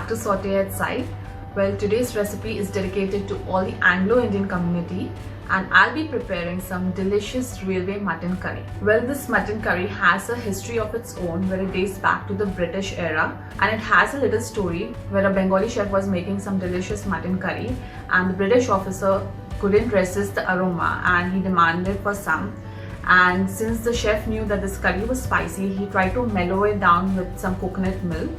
back to saute at side. Well, today's recipe is dedicated to all the Anglo-Indian community and I'll be preparing some delicious railway mutton curry. Well, this mutton curry has a history of its own where it dates back to the British era, and it has a little story where a Bengali chef was making some delicious mutton curry and the British officer couldn't resist the aroma and he demanded for some. And since the chef knew that this curry was spicy, he tried to mellow it down with some coconut milk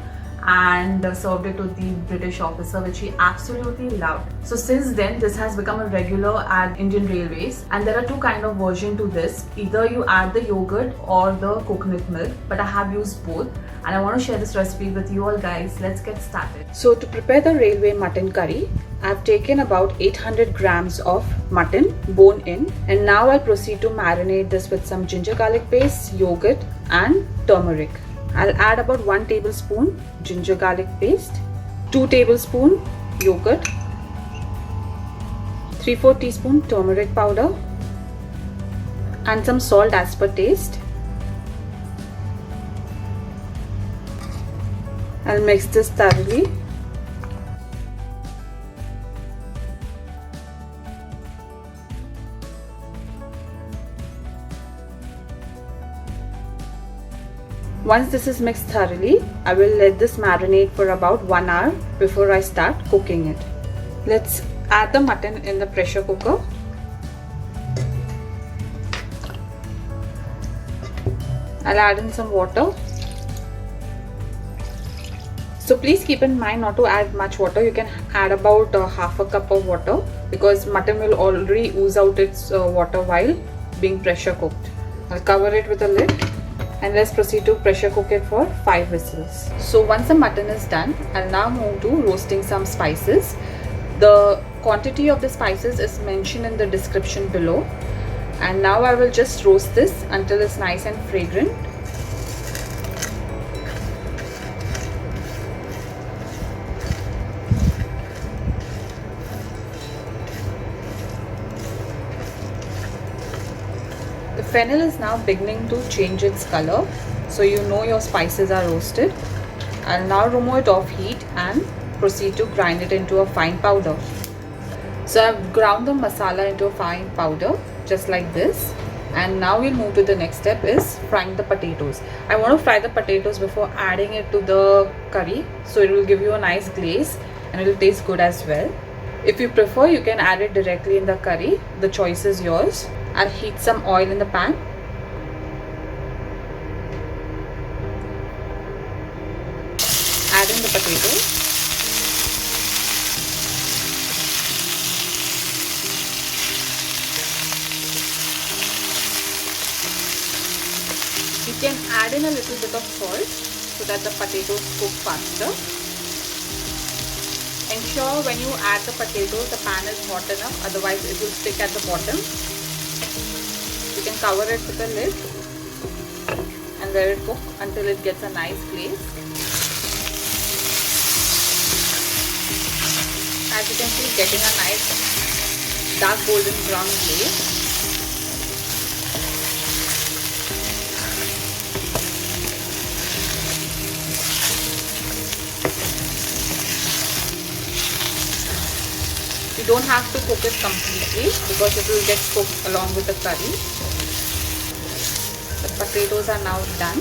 and served it to the British officer, which he absolutely loved. So since then, this has become a regular at Indian Railways, and there are two kind of version to this. Either you add the yogurt or the coconut milk, but I have used both and I want to share this recipe with you all guys. Let's get started. So to prepare the railway mutton curry, I've taken about 800 grams of mutton bone in, and now I'll proceed to marinate this with some ginger garlic paste, yogurt and turmeric. I'll add about 1 tablespoon ginger garlic paste, 2 tablespoon yogurt, 3/4 teaspoon turmeric powder and some salt as per taste. I'll mix this thoroughly. Once this is mixed thoroughly, I will let this marinate for about 1 hour before I start cooking it. Let's add the mutton in the pressure cooker. I'll add in some water. So please keep in mind not to add much water. You can add about half a cup of water because mutton will already ooze out its water while being pressure cooked. I'll cover it with a lid. And let's proceed to pressure cook it for 5 whistles. So once the mutton is done, I'll now move to roasting some spices. The quantity of the spices is mentioned in the description below. And now I will just roast this until it's nice and fragrant. The fennel is now beginning to change its color, so you know your spices are roasted. I'll now remove it off heat and proceed to grind it into a fine powder. So I've ground the masala into a fine powder just like this, and now we'll move to the next step is frying the potatoes. I want to fry the potatoes before adding it to the curry, so it will give you a nice glaze and it will taste good as well. If you prefer, you can add it directly in the curry. The choice is yours. I'll heat some oil in the pan. Add in the potatoes. You can add in a little bit of salt so that the potatoes cook faster. Ensure when you add the potatoes, the pan is hot enough, otherwise it will stick at the bottom. You can cover it with a lid and let it cook until it gets a nice glaze. As you can see, getting a nice dark golden brown glaze. You don't have to cook it completely because it will get cooked along with the curry. The potatoes are now done.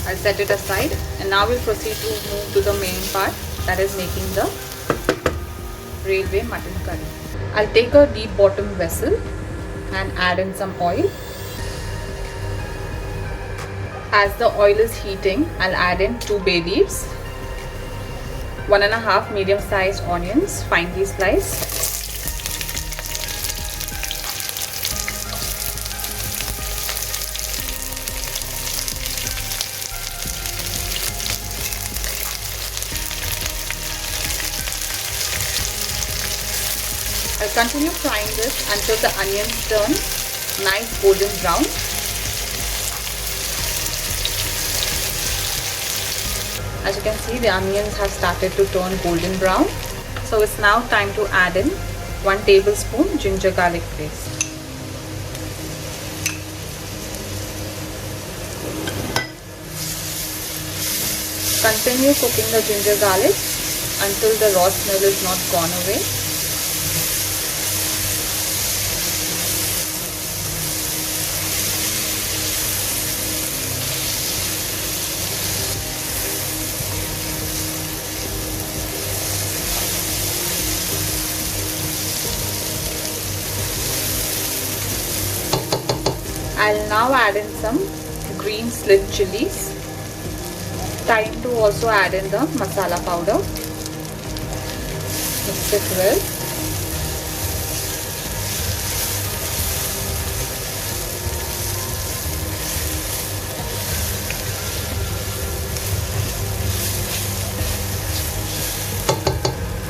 I'll set it aside and now we'll proceed to move to the main part, that is making the railway mutton curry. I'll take a deep bottom vessel and add in some oil. As the oil is heating, I'll add in 2 bay leaves, 1.5 medium-sized onions, finely sliced, I'll continue frying this until the onions turn nice golden brown. As you can see, the onions have started to turn golden brown. So it's now time to add in 1 tablespoon ginger garlic paste. Continue cooking the ginger garlic until the raw smell is not gone away. I'll now add in some green slit chilies. Time to also add in the masala powder. Mix it well.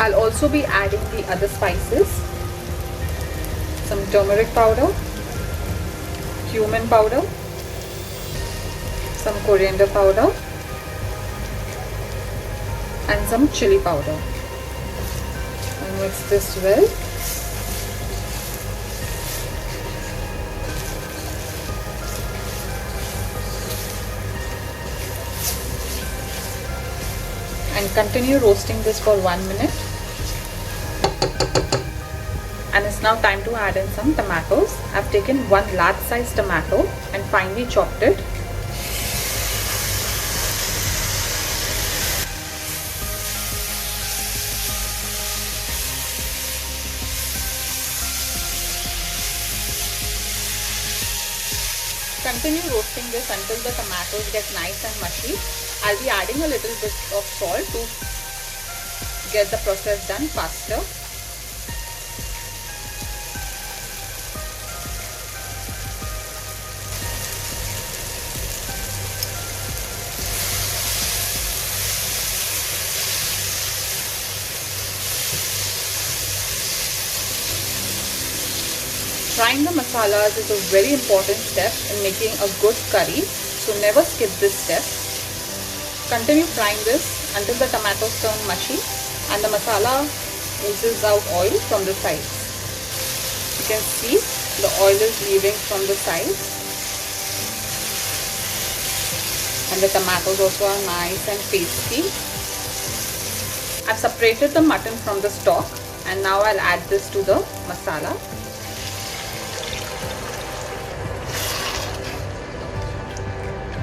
I'll also be adding the other spices. Some turmeric powder, cumin powder, some coriander powder, and some chili powder. And mix this well. And continue roasting this for 1 minute. And it's now time to add in some tomatoes. I've taken one large size tomato and finely chopped it. Continue roasting this until the tomatoes get nice and mushy. I'll be adding a little bit of salt to get the process done faster. Frying the masalas is a very important step in making a good curry, so never skip this step. Continue frying this until the tomatoes turn mushy and the masala oozes out oil from the sides. You can see the oil is leaving from the sides, and the tomatoes also are nice and pasty. I've separated the mutton from the stock, and now I'll add this to the masala.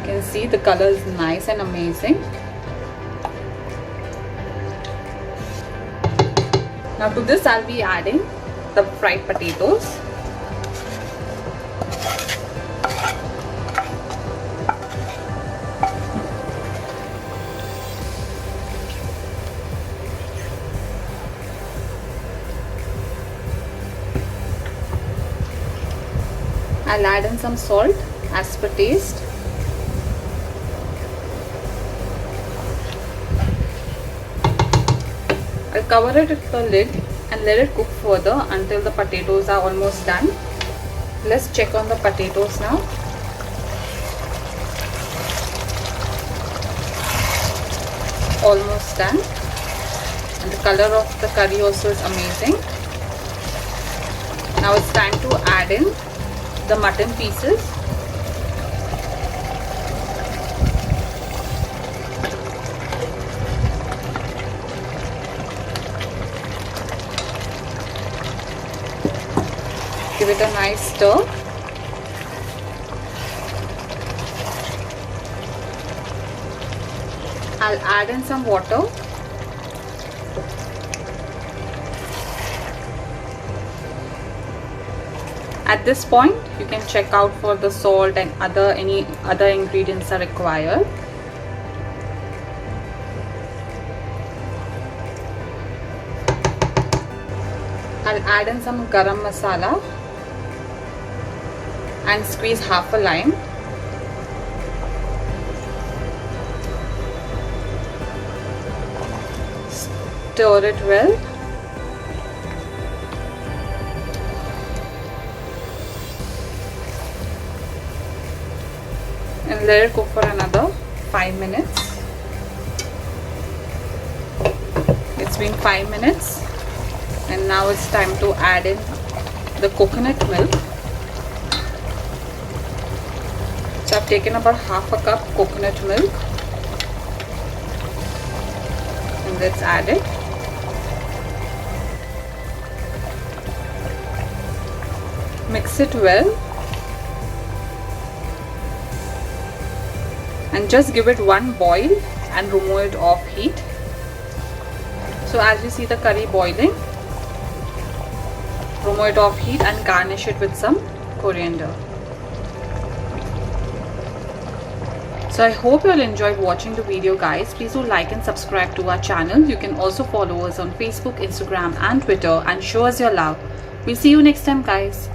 You can see the color is nice and amazing. Now to this I'll be adding the fried potatoes. I'll add in some salt as per taste. I'll cover it with the lid and let it cook further until the potatoes are almost done. Let's check on the potatoes now. Almost done, and the color of the curry also is amazing. Now it's time to add in the mutton pieces. Give it a nice stir. I'll add in some water. At this point, you can check out for the salt and any other ingredients are required. I'll add in some Garam Masala and squeeze half a lime. Stir it well. And let it cook for another 5 minutes. It's been 5 minutes, and now it's time to add in the coconut milk. So I've taken about half a cup coconut milk. let's add it. Mix it well and just give it one boil and remove it off heat. So as you see the curry boiling, remove it off heat and garnish it with some coriander. So I hope you all enjoyed watching the video, guys. Please do like and subscribe to our channel. You can also follow us on Facebook, Instagram and Twitter and show us your love. We'll see you next time, guys.